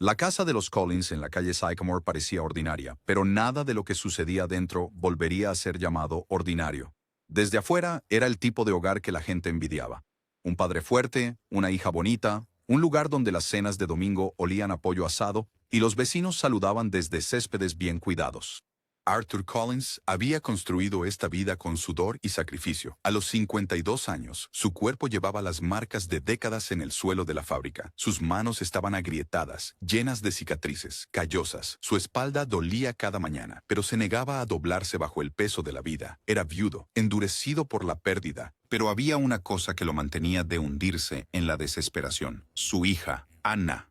La casa de los Collins en la calle Sycamore parecía ordinaria, pero nada de lo que sucedía dentro volvería a ser llamado ordinario. Desde afuera era el tipo de hogar que la gente envidiaba. Un padre fuerte, una hija bonita, un lugar donde las cenas de domingo olían a pollo asado y los vecinos saludaban desde céspedes bien cuidados. Arthur Collins había construido esta vida con sudor y sacrificio. A los 52 años, su cuerpo llevaba las marcas de décadas en el suelo de la fábrica. Sus manos estaban agrietadas, llenas de cicatrices, callosas. Su espalda dolía cada mañana, pero se negaba a doblarse bajo el peso de la vida. Era viudo, endurecido por la pérdida. Pero había una cosa que lo mantenía de hundirse en la desesperación: su hija, Anna.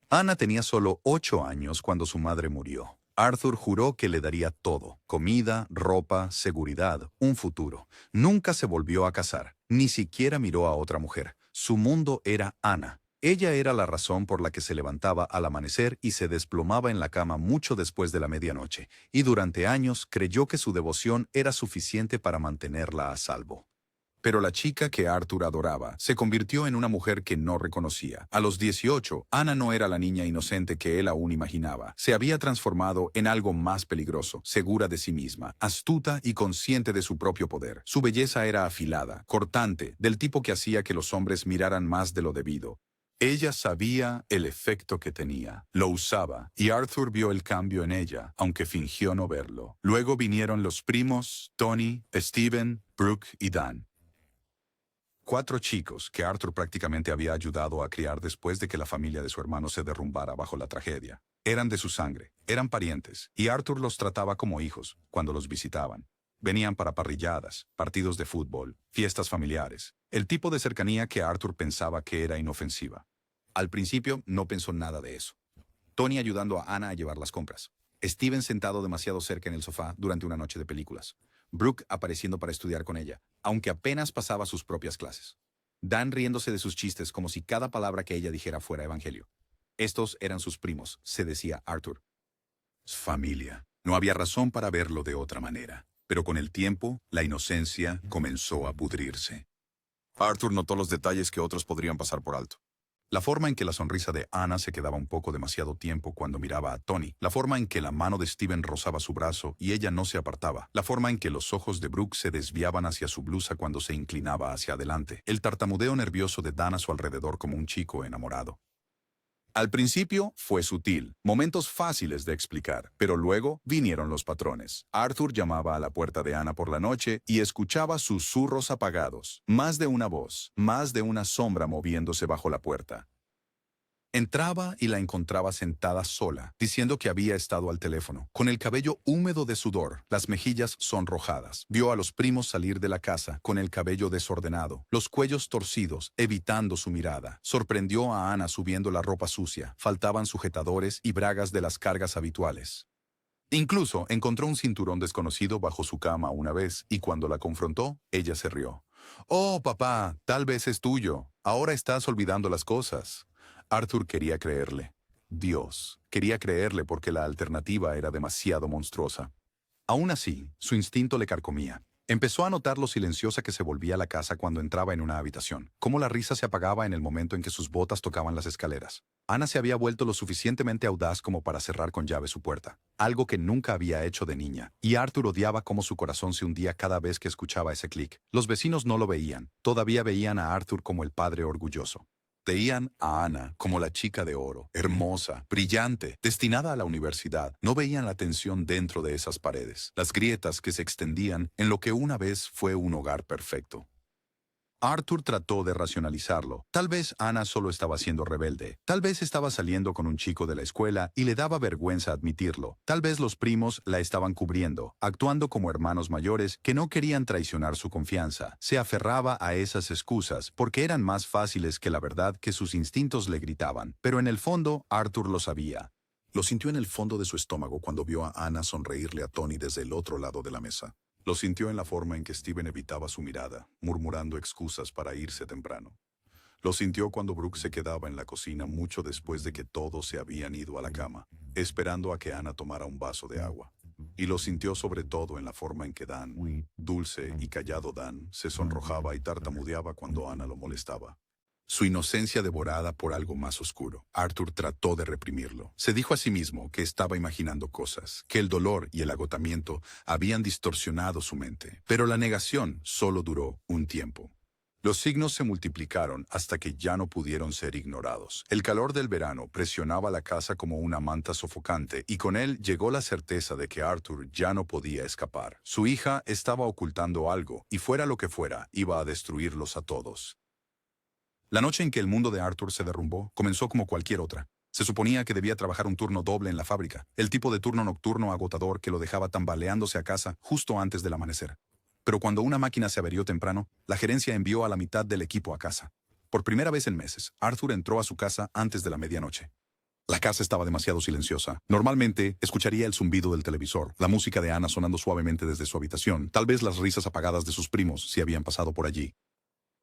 Anna tenía solo 8 años cuando su madre murió. Arthur juró que le daría todo: comida, ropa, seguridad, un futuro. Nunca se volvió a casar, ni siquiera miró a otra mujer. Su mundo era Anna. Ella era la razón por la que se levantaba al amanecer y se desplomaba en la cama mucho después de la medianoche, y durante años creyó que su devoción era suficiente para mantenerla a salvo. Pero la chica que Arthur adoraba se convirtió en una mujer que no reconocía. A los 18, Anna no era la niña inocente que él aún imaginaba. Se había transformado en algo más peligroso, segura de sí misma, astuta y consciente de su propio poder. Su belleza era afilada, cortante, del tipo que hacía que los hombres miraran más de lo debido. Ella sabía el efecto que tenía, lo usaba, y Arthur vio el cambio en ella, aunque fingió no verlo. Luego vinieron los primos, Tony, Steven, Brooke y Dan. 4 chicos que Arthur prácticamente había ayudado a criar después de que la familia de su hermano se derrumbara bajo la tragedia. Eran de su sangre, eran parientes, y Arthur los trataba como hijos cuando los visitaban. Venían para parrilladas, partidos de fútbol, fiestas familiares, el tipo de cercanía que Arthur pensaba que era inofensiva. Al principio no pensó nada de eso. Tony ayudando a Anna a llevar las compras. Steven sentado demasiado cerca en el sofá durante una noche de películas. Brooke apareciendo para estudiar con ella, aunque apenas pasaba sus propias clases. Dan riéndose de sus chistes como si cada palabra que ella dijera fuera evangelio. Estos eran sus primos, se decía Arthur. Familia. No había razón para verlo de otra manera. Pero con el tiempo, la inocencia comenzó a pudrirse. Arthur notó los detalles que otros podrían pasar por alto. La forma en que la sonrisa de Anna se quedaba un poco demasiado tiempo cuando miraba a Tony. La forma en que la mano de Steven rozaba su brazo y ella no se apartaba. La forma en que los ojos de Brooke se desviaban hacia su blusa cuando se inclinaba hacia adelante. El tartamudeo nervioso de Dan a su alrededor como un chico enamorado. Al principio fue sutil, momentos fáciles de explicar, pero luego vinieron los patrones. Arthur llamaba a la puerta de Anna por la noche y escuchaba susurros apagados, más de una voz, más de una sombra moviéndose bajo la puerta. Entraba y la encontraba sentada sola, diciendo que había estado al teléfono, con el cabello húmedo de sudor, las mejillas sonrojadas. Vio a los primos salir de la casa, con el cabello desordenado, los cuellos torcidos, evitando su mirada. Sorprendió a Anna subiendo la ropa sucia, faltaban sujetadores y bragas de las cargas habituales. Incluso encontró un cinturón desconocido bajo su cama una vez, y cuando la confrontó, ella se rió. «Oh, papá, tal vez es tuyo. Ahora estás olvidando las cosas». Arthur quería creerle. Dios, quería creerle porque la alternativa era demasiado monstruosa. Aún así, su instinto le carcomía. Empezó a notar lo silenciosa que se volvía la casa cuando entraba en una habitación, cómo la risa se apagaba en el momento en que sus botas tocaban las escaleras. Anna se había vuelto lo suficientemente audaz como para cerrar con llave su puerta, algo que nunca había hecho de niña, y Arthur odiaba cómo su corazón se hundía cada vez que escuchaba ese clic. Los vecinos no lo veían, todavía veían a Arthur como el padre orgulloso. Veían a Anna como la chica de oro, hermosa, brillante, destinada a la universidad. No veían la tensión dentro de esas paredes, las grietas que se extendían en lo que una vez fue un hogar perfecto. Arthur trató de racionalizarlo. Tal vez Anna solo estaba siendo rebelde. Tal vez estaba saliendo con un chico de la escuela y le daba vergüenza admitirlo. Tal vez los primos la estaban cubriendo, actuando como hermanos mayores que no querían traicionar su confianza. Se aferraba a esas excusas porque eran más fáciles que la verdad que sus instintos le gritaban. Pero en el fondo, Arthur lo sabía. Lo sintió en el fondo de su estómago cuando vio a Anna sonreírle a Tony desde el otro lado de la mesa. Lo sintió en la forma en que Steven evitaba su mirada, murmurando excusas para irse temprano. Lo sintió cuando Brooke se quedaba en la cocina mucho después de que todos se habían ido a la cama, esperando a que Anna tomara un vaso de agua. Y lo sintió sobre todo en la forma en que Dan, dulce y callado Dan, se sonrojaba y tartamudeaba cuando Anna lo molestaba. su inocencia devorada por algo más oscuro. Arthur trató de reprimirlo. Se dijo a sí mismo que estaba imaginando cosas, que el dolor y el agotamiento habían distorsionado su mente. Pero la negación solo duró un tiempo. Los signos se multiplicaron hasta que ya no pudieron ser ignorados. El calor del verano presionaba la casa como una manta sofocante y con él llegó la certeza de que Arthur ya no podía escapar. Su hija estaba ocultando algo y fuera lo que fuera, iba a destruirlos a todos. La noche en que el mundo de Arthur se derrumbó comenzó como cualquier otra. Se suponía que debía trabajar un turno doble en la fábrica, el tipo de turno nocturno agotador que lo dejaba tambaleándose a casa justo antes del amanecer. Pero cuando una máquina se averió temprano, la gerencia envió a la mitad del equipo a casa. Por primera vez en meses, Arthur entró a su casa antes de la medianoche. La casa estaba demasiado silenciosa. Normalmente, escucharía el zumbido del televisor, la música de Ana sonando suavemente desde su habitación, tal vez las risas apagadas de sus primos si habían pasado por allí.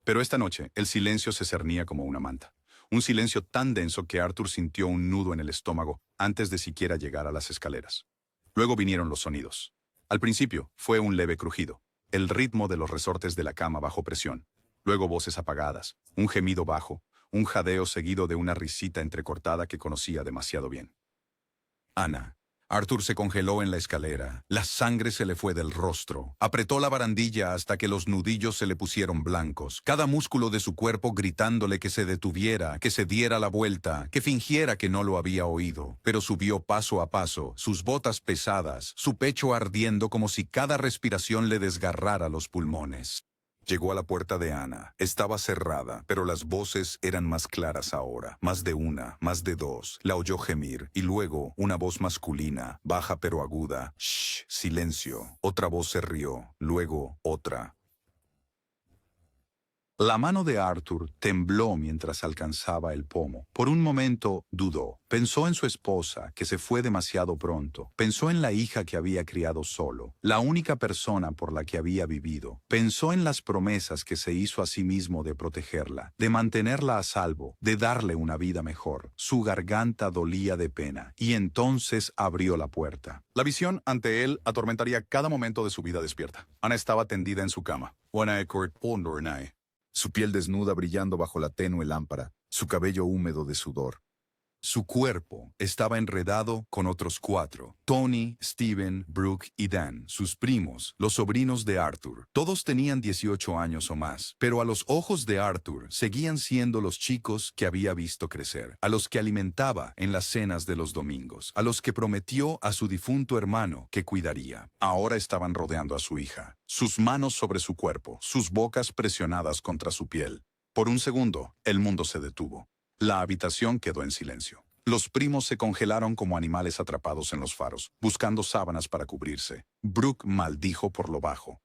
Pero esta noche, el silencio se cernía como una manta. Un silencio tan denso que Arthur sintió un nudo en el estómago antes de siquiera llegar a las escaleras. Luego vinieron los sonidos. Al principio, fue un leve crujido. El ritmo de los resortes de la cama bajo presión. Luego voces apagadas, un gemido bajo, un jadeo seguido de una risita entrecortada que conocía demasiado bien. Ana. Arthur se congeló en la escalera. La sangre se le fue del rostro. Apretó la barandilla hasta que los nudillos se le pusieron blancos. Cada músculo de su cuerpo gritándole que se detuviera, que se diera la vuelta, que fingiera que no lo había oído. Pero subió paso a paso, sus botas pesadas, su pecho ardiendo como si cada respiración le desgarrara los pulmones. Llegó a la puerta de Ana. Estaba cerrada, pero las voces eran más claras ahora. Más de una, más de dos. La oyó gemir, y luego una voz masculina, baja pero aguda. Shh, silencio. Otra voz se rió, luego otra. La mano de Arthur tembló mientras alcanzaba el pomo. Por un momento dudó. Pensó en su esposa, que se fue demasiado pronto. Pensó en la hija que había criado solo, la única persona por la que había vivido. Pensó en las promesas que se hizo a sí mismo de protegerla, de mantenerla a salvo, de darle una vida mejor. Su garganta dolía de pena, y entonces abrió la puerta. La visión ante él atormentaría cada momento de su vida despierta. Ana estaba tendida en su cama. Su piel desnuda brillando bajo la tenue lámpara, su cabello húmedo de sudor. Su cuerpo estaba enredado con otros 4, Tony, Steven, Brooke y Dan, sus primos, los sobrinos de Arthur. Todos tenían 18 años o más, pero a los ojos de Arthur seguían siendo los chicos que había visto crecer, a los que alimentaba en las cenas de los domingos, a los que prometió a su difunto hermano que cuidaría. Ahora estaban rodeando a su hija, sus manos sobre su cuerpo, sus bocas presionadas contra su piel. Por un segundo, el mundo se detuvo. La habitación quedó en silencio. Los primos se congelaron como animales atrapados en los faros, buscando sábanas para cubrirse. Brooke maldijo por lo bajo.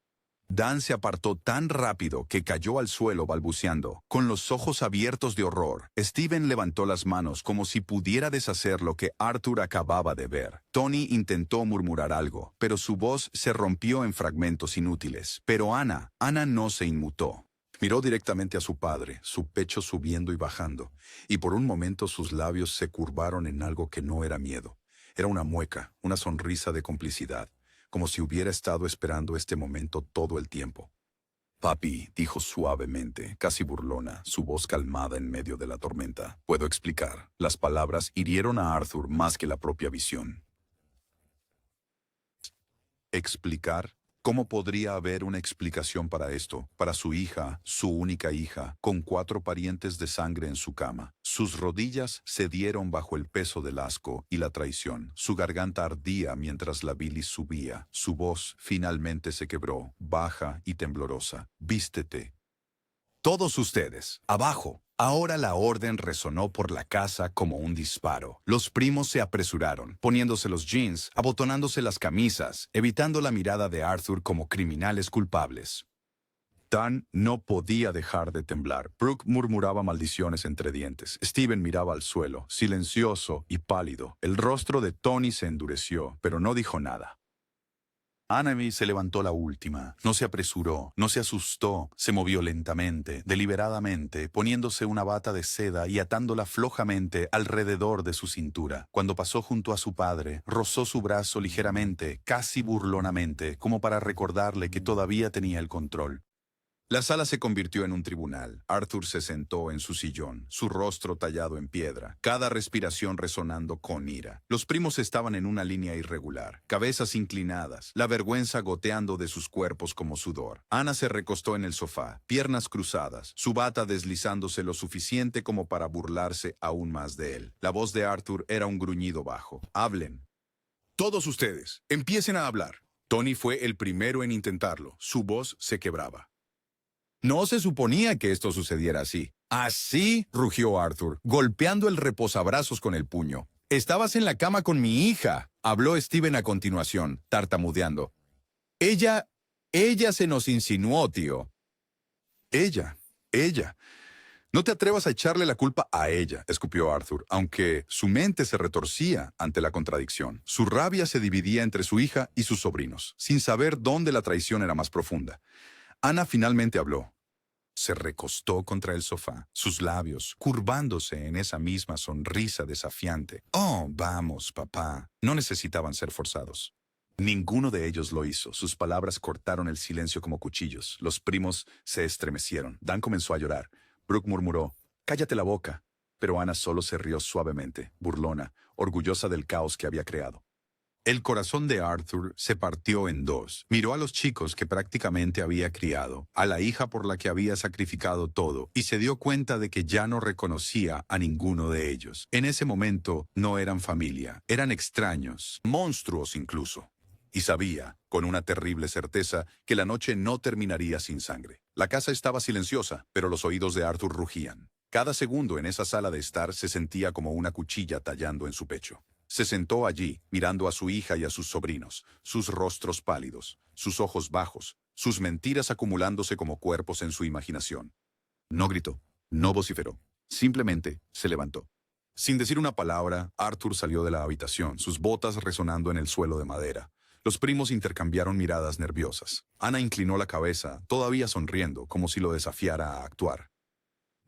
Dan se apartó tan rápido que cayó al suelo balbuceando, con los ojos abiertos de horror. Steven levantó las manos como si pudiera deshacer lo que Arthur acababa de ver. Tony intentó murmurar algo, pero su voz se rompió en fragmentos inútiles. Pero Ana no se inmutó. Miró directamente a su padre, su pecho subiendo y bajando, y por un momento sus labios se curvaron en algo que no era miedo. Era una mueca, una sonrisa de complicidad, como si hubiera estado esperando este momento todo el tiempo. «Papi», dijo suavemente, casi burlona, su voz calmada en medio de la tormenta. «Puedo explicar». Las palabras hirieron a Arthur más que la propia visión. ¿Explicar? ¿Cómo podría haber una explicación para esto, para su hija, su única hija, con 4 parientes de sangre en su cama? Sus rodillas cedieron bajo el peso del asco y la traición. Su garganta ardía mientras la bilis subía. Su voz finalmente se quebró, baja y temblorosa. «Vístete». «Todos ustedes, abajo». Ahora la orden resonó por la casa como un disparo. Los primos se apresuraron, poniéndose los jeans, abotonándose las camisas, evitando la mirada de Arthur como criminales culpables. Dan no podía dejar de temblar. Brooke murmuraba maldiciones entre dientes. Steven miraba al suelo, silencioso y pálido. El rostro de Tony se endureció, pero no dijo nada. Anami se levantó la última. No se apresuró, no se asustó, se movió lentamente, deliberadamente, poniéndose una bata de seda y atándola flojamente alrededor de su cintura. Cuando pasó junto a su padre, rozó su brazo ligeramente, casi burlonamente, como para recordarle que todavía tenía el control. La sala se convirtió en un tribunal. Arthur se sentó en su sillón, su rostro tallado en piedra, cada respiración resonando con ira. Los primos estaban en una línea irregular, cabezas inclinadas, la vergüenza goteando de sus cuerpos como sudor. Ana se recostó en el sofá, piernas cruzadas, su bata deslizándose lo suficiente como para burlarse aún más de él. La voz de Arthur era un gruñido bajo. «Hablen. Todos ustedes, empiecen a hablar». Tony fue el primero en intentarlo. Su voz se quebraba. No se suponía que esto sucediera así. Así, rugió Arthur, golpeando el reposabrazos con el puño. Estabas en la cama con mi hija, habló Steven a continuación, tartamudeando. Ella se nos insinuó, tío. Ella. No te atrevas a echarle la culpa a ella, escupió Arthur, aunque su mente se retorcía ante la contradicción. Su rabia se dividía entre su hija y sus sobrinos, sin saber dónde la traición era más profunda. Ana finalmente habló. Se recostó contra el sofá, sus labios curvándose en esa misma sonrisa desafiante. «Oh, vamos, papá». No necesitaban ser forzados. Ninguno de ellos lo hizo. Sus palabras cortaron el silencio como cuchillos. Los primos se estremecieron. Dan comenzó a llorar. Brooke murmuró, «Cállate la boca». Pero Ana solo se rió suavemente, burlona, orgullosa del caos que había creado. El corazón de Arthur se partió en dos. Miró a los chicos que prácticamente había criado, a la hija por la que había sacrificado todo, y se dio cuenta de que ya no reconocía a ninguno de ellos. En ese momento no eran familia, eran extraños, monstruos incluso. Y sabía, con una terrible certeza, que la noche no terminaría sin sangre. La casa estaba silenciosa, pero los oídos de Arthur rugían. Cada segundo en esa sala de estar se sentía como una cuchilla tallando en su pecho. Se sentó allí, mirando a su hija y a sus sobrinos, sus rostros pálidos, sus ojos bajos, sus mentiras acumulándose como cuerpos en su imaginación. No gritó, no vociferó, simplemente se levantó. Sin decir una palabra, Arthur salió de la habitación, sus botas resonando en el suelo de madera. Los primos intercambiaron miradas nerviosas. Ana inclinó la cabeza, todavía sonriendo, como si lo desafiara a actuar.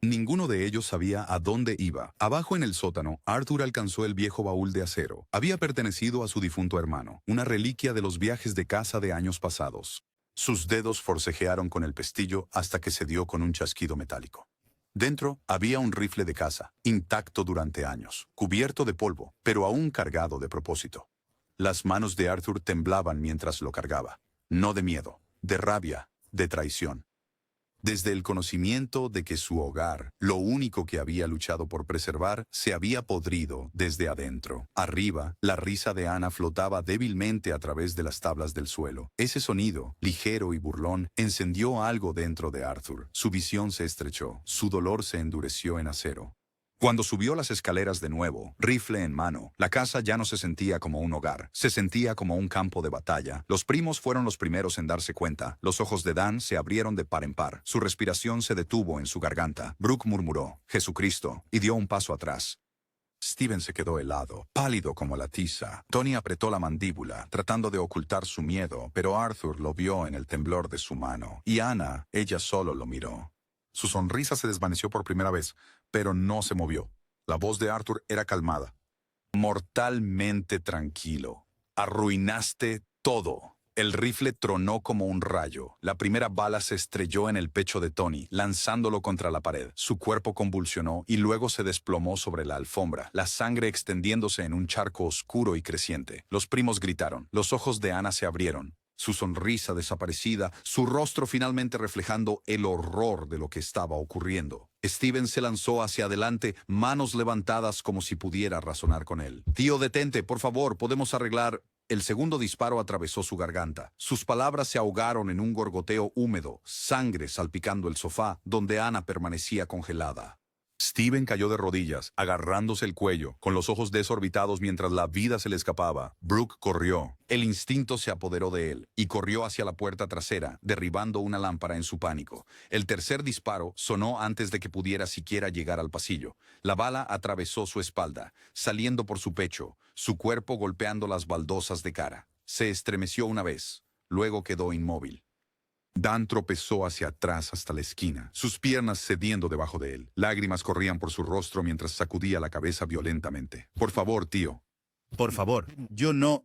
Ninguno de ellos sabía a dónde iba. Abajo en el sótano, Arthur alcanzó el viejo baúl de acero. Había pertenecido a su difunto hermano, una reliquia de los viajes de caza de años pasados. Sus dedos forcejearon con el pestillo hasta que se dio con un chasquido metálico. Dentro había un rifle de caza, intacto durante años, cubierto de polvo, pero aún cargado de propósito. Las manos de Arthur temblaban mientras lo cargaba. No de miedo, de rabia, de traición. Desde el conocimiento de que su hogar, lo único que había luchado por preservar, se había podrido desde adentro. Arriba, la risa de Ana flotaba débilmente a través de las tablas del suelo. Ese sonido, ligero y burlón, encendió algo dentro de Arthur. Su visión se estrechó, su dolor se endureció en acero. Cuando subió las escaleras de nuevo, rifle en mano, la casa ya no se sentía como un hogar, se sentía como un campo de batalla. Los primos fueron los primeros en darse cuenta. Los ojos de Dan se abrieron de par en par. Su respiración se detuvo en su garganta. Brooke murmuró, «Jesucristo», y dio un paso atrás. Steven se quedó helado, pálido como la tiza. Tony apretó la mandíbula, tratando de ocultar su miedo, pero Arthur lo vio en el temblor de su mano. Y Ana, ella solo lo miró. Su sonrisa se desvaneció por primera vez, pero no se movió. La voz de Arthur era calmada. «Mortalmente tranquilo. Arruinaste todo». El rifle tronó como un rayo. La primera bala se estrelló en el pecho de Tony, lanzándolo contra la pared. Su cuerpo convulsionó y luego se desplomó sobre la alfombra, la sangre extendiéndose en un charco oscuro y creciente. Los primos gritaron. Los ojos de Ana se abrieron. Su sonrisa desaparecida, su rostro finalmente reflejando el horror de lo que estaba ocurriendo. Steven se lanzó hacia adelante, manos levantadas como si pudiera razonar con él. «Tío, detente, por favor, podemos arreglar...» El segundo disparo atravesó su garganta. Sus palabras se ahogaron en un gorgoteo húmedo, sangre salpicando el sofá, donde Ana permanecía congelada. Steven cayó de rodillas, agarrándose el cuello, con los ojos desorbitados mientras la vida se le escapaba. Brooke corrió. El instinto se apoderó de él y corrió hacia la puerta trasera, derribando una lámpara en su pánico. El tercer disparo sonó antes de que pudiera siquiera llegar al pasillo. La bala atravesó su espalda, saliendo por su pecho, su cuerpo golpeando las baldosas de cara. Se estremeció una vez, luego quedó inmóvil. Dan tropezó hacia atrás hasta la esquina, sus piernas cediendo debajo de él. Lágrimas corrían por su rostro mientras sacudía la cabeza violentamente. «Por favor, tío». Por favor, yo no...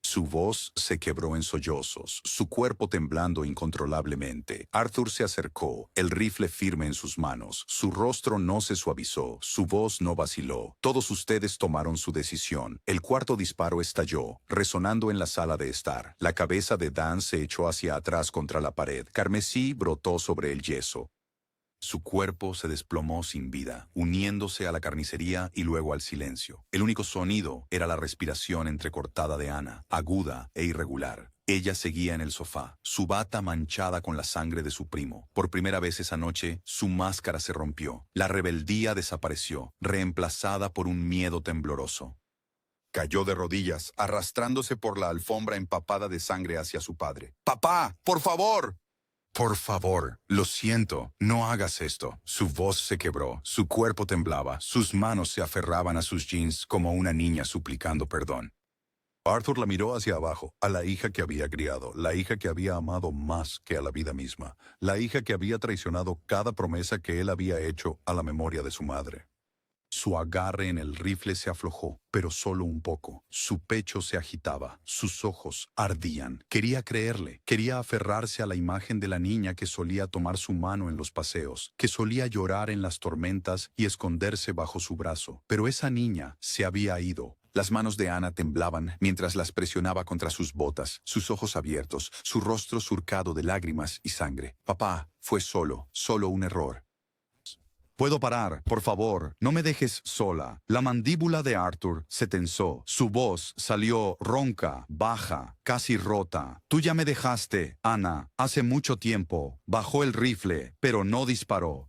Su voz se quebró en sollozos, su cuerpo temblando incontrolablemente. Arthur se acercó, el rifle firme en sus manos. Su rostro no se suavizó, su voz no vaciló. Todos ustedes tomaron su decisión. El cuarto disparo estalló, resonando en la sala de estar. La cabeza de Dan se echó hacia atrás contra la pared. Carmesí brotó sobre el yeso. Su cuerpo se desplomó sin vida, uniéndose a la carnicería y luego al silencio. El único sonido era la respiración entrecortada de Ana, aguda e irregular. Ella seguía en el sofá, su bata manchada con la sangre de su primo. Por primera vez esa noche, su máscara se rompió. La rebeldía desapareció, reemplazada por un miedo tembloroso. Cayó de rodillas, arrastrándose por la alfombra empapada de sangre hacia su padre. ¡Papá, por favor! Por favor, lo siento, no hagas esto. Su voz se quebró, su cuerpo temblaba, sus manos se aferraban a sus jeans como una niña suplicando perdón. Arthur la miró hacia abajo, a la hija que había criado, la hija que había amado más que a la vida misma, la hija que había traicionado cada promesa que él había hecho a la memoria de su madre. Su agarre en el rifle se aflojó, pero solo un poco. Su pecho se agitaba, sus ojos ardían. Quería creerle, quería aferrarse a la imagen de la niña que solía tomar su mano en los paseos, que solía llorar en las tormentas y esconderse bajo su brazo. Pero esa niña se había ido. Las manos de Ana temblaban mientras las presionaba contra sus botas, sus ojos abiertos, su rostro surcado de lágrimas y sangre. Papá, fue solo un error. Puedo parar, por favor, no me dejes sola. La mandíbula de Arthur se tensó. Su voz salió ronca, baja, casi rota. Tú ya me dejaste, Ana, hace mucho tiempo. Bajó el rifle, pero no disparó.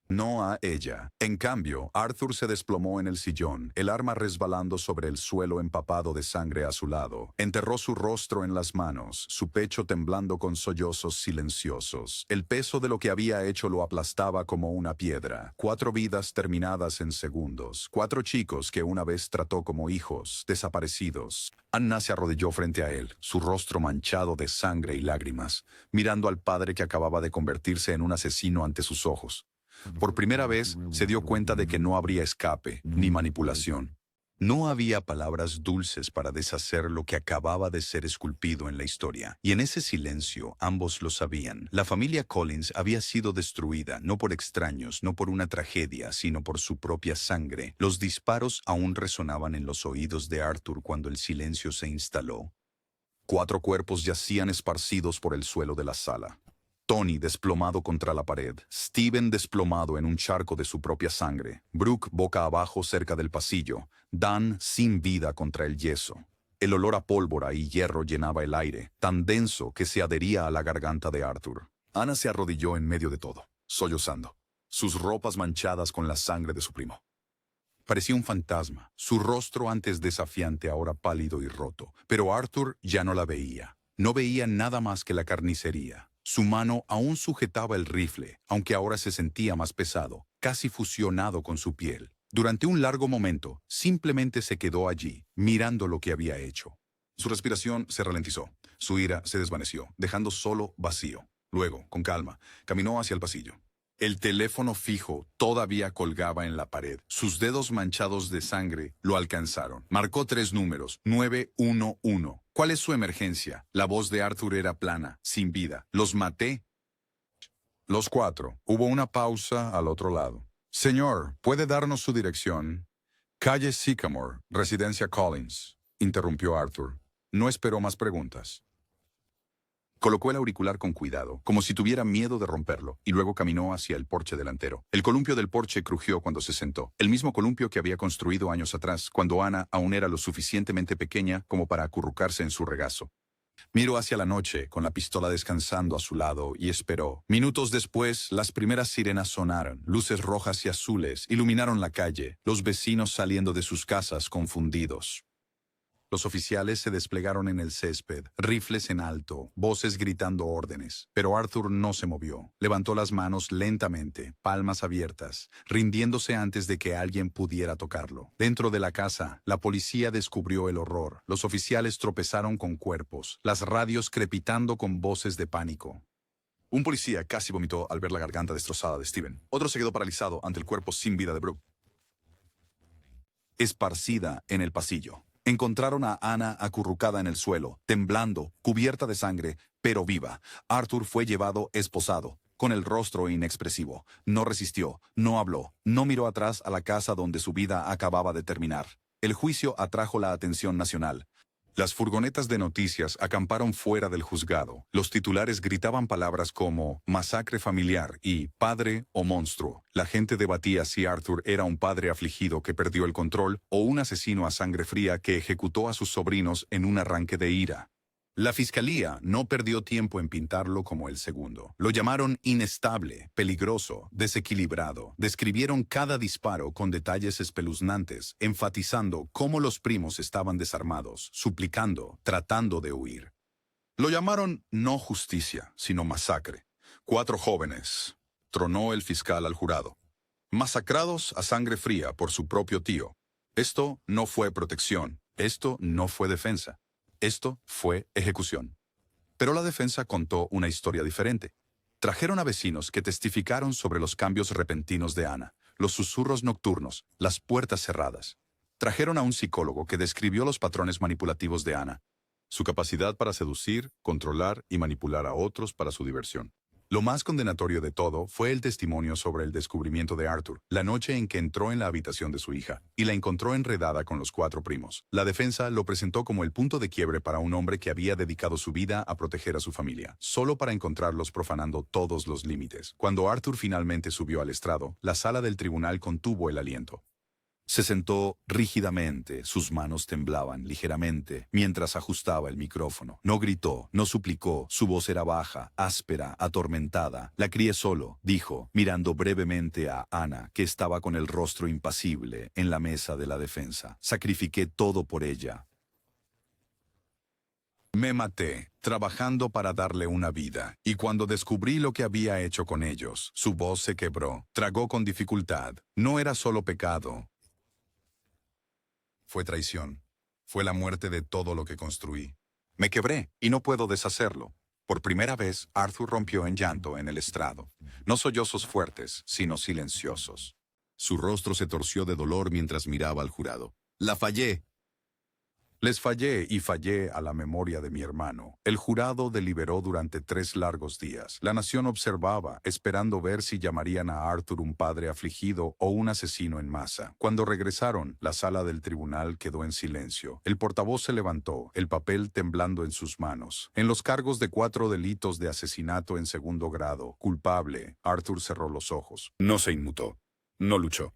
No a ella. En cambio, Arthur se desplomó en el sillón, el arma resbalando sobre el suelo empapado de sangre a su lado. Enterró su rostro en las manos, su pecho temblando con sollozos silenciosos. El peso de lo que había hecho lo aplastaba como una piedra. 4 vidas terminadas en segundos. 4 chicos que una vez trató como hijos, desaparecidos. Anna se arrodilló frente a él, su rostro manchado de sangre y lágrimas, mirando al padre que acababa de convertirse en un asesino ante sus ojos. Por primera vez se dio cuenta de que no habría escape ni manipulación. No había palabras dulces para deshacer lo que acababa de ser esculpido en la historia. Y en ese silencio ambos lo sabían. La familia Collins había sido destruida, no por extraños, no por una tragedia, sino por su propia sangre. Los disparos aún resonaban en los oídos de Arthur cuando el silencio se instaló. 4 cuerpos yacían esparcidos por el suelo de la sala. Tony desplomado contra la pared, Steven desplomado en un charco de su propia sangre, Brooke boca abajo cerca del pasillo, Dan sin vida contra el yeso. El olor a pólvora y hierro llenaba el aire, tan denso que se adhería a la garganta de Arthur. Ana se arrodilló en medio de todo, sollozando, sus ropas manchadas con la sangre de su primo. Parecía un fantasma, su rostro antes desafiante ahora pálido y roto, pero Arthur ya no la veía. No veía nada más que la carnicería. Su mano aún sujetaba el rifle, aunque ahora se sentía más pesado, casi fusionado con su piel. Durante un largo momento, simplemente se quedó allí, mirando lo que había hecho. Su respiración se ralentizó, su ira se desvaneció, dejando solo vacío. Luego, con calma, caminó hacia el pasillo. El teléfono fijo todavía colgaba en la pared. Sus dedos manchados de sangre lo alcanzaron. Marcó 3 números, 911. ¿Cuál es su emergencia? La voz de Arthur era plana, sin vida. Los maté. Los 4. Hubo una pausa al otro lado. Señor, ¿puede darnos su dirección? Calle Sycamore, residencia Collins, interrumpió Arthur. No esperó más preguntas. Colocó el auricular con cuidado, como si tuviera miedo de romperlo, y luego caminó hacia el porche delantero. El columpio del porche crujió cuando se sentó, el mismo columpio que había construido años atrás, cuando Ana aún era lo suficientemente pequeña como para acurrucarse en su regazo. Miró hacia la noche, con la pistola descansando a su lado, y esperó. Minutos después, las primeras sirenas sonaron. Luces rojas y azules iluminaron la calle, los vecinos saliendo de sus casas confundidos. Los oficiales se desplegaron en el césped, rifles en alto, voces gritando órdenes. Pero Arthur no se movió. Levantó las manos lentamente, palmas abiertas, rindiéndose antes de que alguien pudiera tocarlo. Dentro de la casa, la policía descubrió el horror. Los oficiales tropezaron con cuerpos, las radios crepitando con voces de pánico. Un policía casi vomitó al ver la garganta destrozada de Steven. Otro se quedó paralizado ante el cuerpo sin vida de Brooke, esparcida en el pasillo. Encontraron a Ana acurrucada en el suelo, temblando, cubierta de sangre, pero viva. Arthur fue llevado esposado, con el rostro inexpresivo. No resistió, no habló, no miró atrás a la casa donde su vida acababa de terminar. El juicio atrajo la atención nacional. Las furgonetas de noticias acamparon fuera del juzgado. Los titulares gritaban palabras como masacre familiar y padre o monstruo. La gente debatía si Arthur era un padre afligido que perdió el control o un asesino a sangre fría que ejecutó a sus sobrinos en un arranque de ira. La fiscalía no perdió tiempo en pintarlo como el segundo. Lo llamaron inestable, peligroso, desequilibrado. Describieron cada disparo con detalles espeluznantes, enfatizando cómo los primos estaban desarmados, suplicando, tratando de huir. Lo llamaron no justicia, sino masacre. 4 jóvenes, tronó el fiscal al jurado, masacrados a sangre fría por su propio tío. Esto no fue protección, esto no fue defensa. Esto fue ejecución. Pero la defensa contó una historia diferente. Trajeron a vecinos que testificaron sobre los cambios repentinos de Ana, los susurros nocturnos, las puertas cerradas. Trajeron a un psicólogo que describió los patrones manipulativos de Ana, su capacidad para seducir, controlar y manipular a otros para su diversión. Lo más condenatorio de todo fue el testimonio sobre el descubrimiento de Arthur, la noche en que entró en la habitación de su hija, y la encontró enredada con los 4 primos. La defensa lo presentó como el punto de quiebre para un hombre que había dedicado su vida a proteger a su familia, solo para encontrarlos profanando todos los límites. Cuando Arthur finalmente subió al estrado, la sala del tribunal contuvo el aliento. Se sentó rígidamente, sus manos temblaban ligeramente mientras ajustaba el micrófono. No gritó, no suplicó, su voz era baja, áspera, atormentada. La crié solo, dijo, mirando brevemente a Ana, que estaba con el rostro impasible en la mesa de la defensa. Sacrifiqué todo por ella. Me maté, trabajando para darle una vida, y cuando descubrí lo que había hecho con ellos, su voz se quebró, tragó con dificultad. No era solo pecado. Fue traición. Fue la muerte de todo lo que construí. Me quebré y no puedo deshacerlo. Por primera vez, Arthur rompió en llanto en el estrado. No sollozos fuertes, sino silenciosos. Su rostro se torció de dolor mientras miraba al jurado. «La fallé». Les fallé y fallé a la memoria de mi hermano. El jurado deliberó durante 3 largos días. La nación observaba, esperando ver si llamarían a Arthur un padre afligido o un asesino en masa. Cuando regresaron, la sala del tribunal quedó en silencio. El portavoz se levantó, el papel temblando en sus manos. En los cargos de 4 delitos de asesinato en segundo grado, culpable, Arthur cerró los ojos. No se inmutó. No luchó.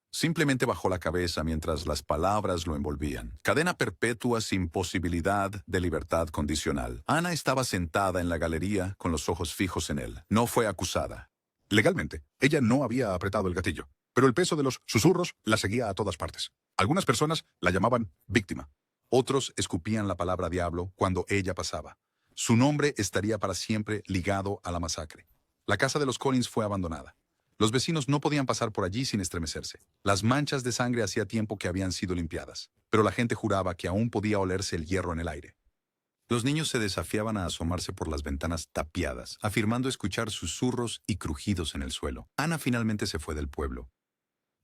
Simplemente bajó la cabeza mientras las palabras lo envolvían. Cadena perpetua sin posibilidad de libertad condicional. Ana estaba sentada en la galería con los ojos fijos en él. No fue acusada. Legalmente, ella no había apretado el gatillo, pero el peso de los susurros la seguía a todas partes. Algunas personas la llamaban víctima. Otros escupían la palabra diablo cuando ella pasaba. Su nombre estaría para siempre ligado a la masacre. La casa de los Collins fue abandonada. Los vecinos no podían pasar por allí sin estremecerse. Las manchas de sangre hacía tiempo que habían sido limpiadas, pero la gente juraba que aún podía olerse el hierro en el aire. Los niños se desafiaban a asomarse por las ventanas tapiadas, afirmando escuchar susurros y crujidos en el suelo. Ana finalmente se fue del pueblo.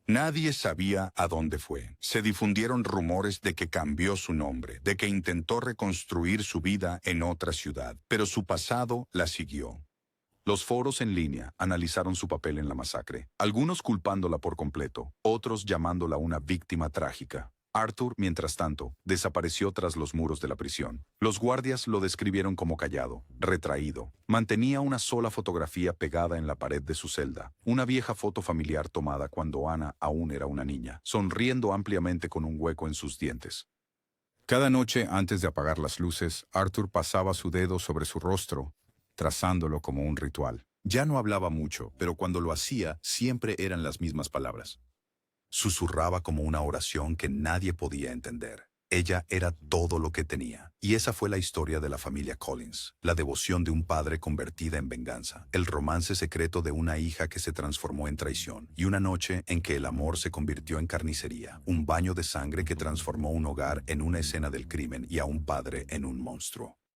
Nadie sabía a dónde fue. Se difundieron rumores de que cambió su nombre, de que intentó reconstruir su vida en otra ciudad, pero su pasado la siguió. Los foros en línea analizaron su papel en la masacre, algunos culpándola por completo, otros llamándola una víctima trágica. Arthur, mientras tanto, desapareció tras los muros de la prisión. Los guardias lo describieron como callado, retraído. Mantenía una sola fotografía pegada en la pared de su celda, una vieja foto familiar tomada cuando Ana aún era una niña, sonriendo ampliamente con un hueco en sus dientes. Cada noche, antes de apagar las luces, Arthur pasaba su dedo sobre su rostro, trazándolo como un ritual. Ya no hablaba mucho, pero cuando lo hacía, siempre eran las mismas palabras. Susurraba como una oración que nadie podía entender. Ella era todo lo que tenía. Y esa fue la historia de la familia Collins. La devoción de un padre convertida en venganza. El romance secreto de una hija que se transformó en traición. Y una noche en que el amor se convirtió en carnicería. Un baño de sangre que transformó un hogar en una escena del crimen y a un padre en un monstruo.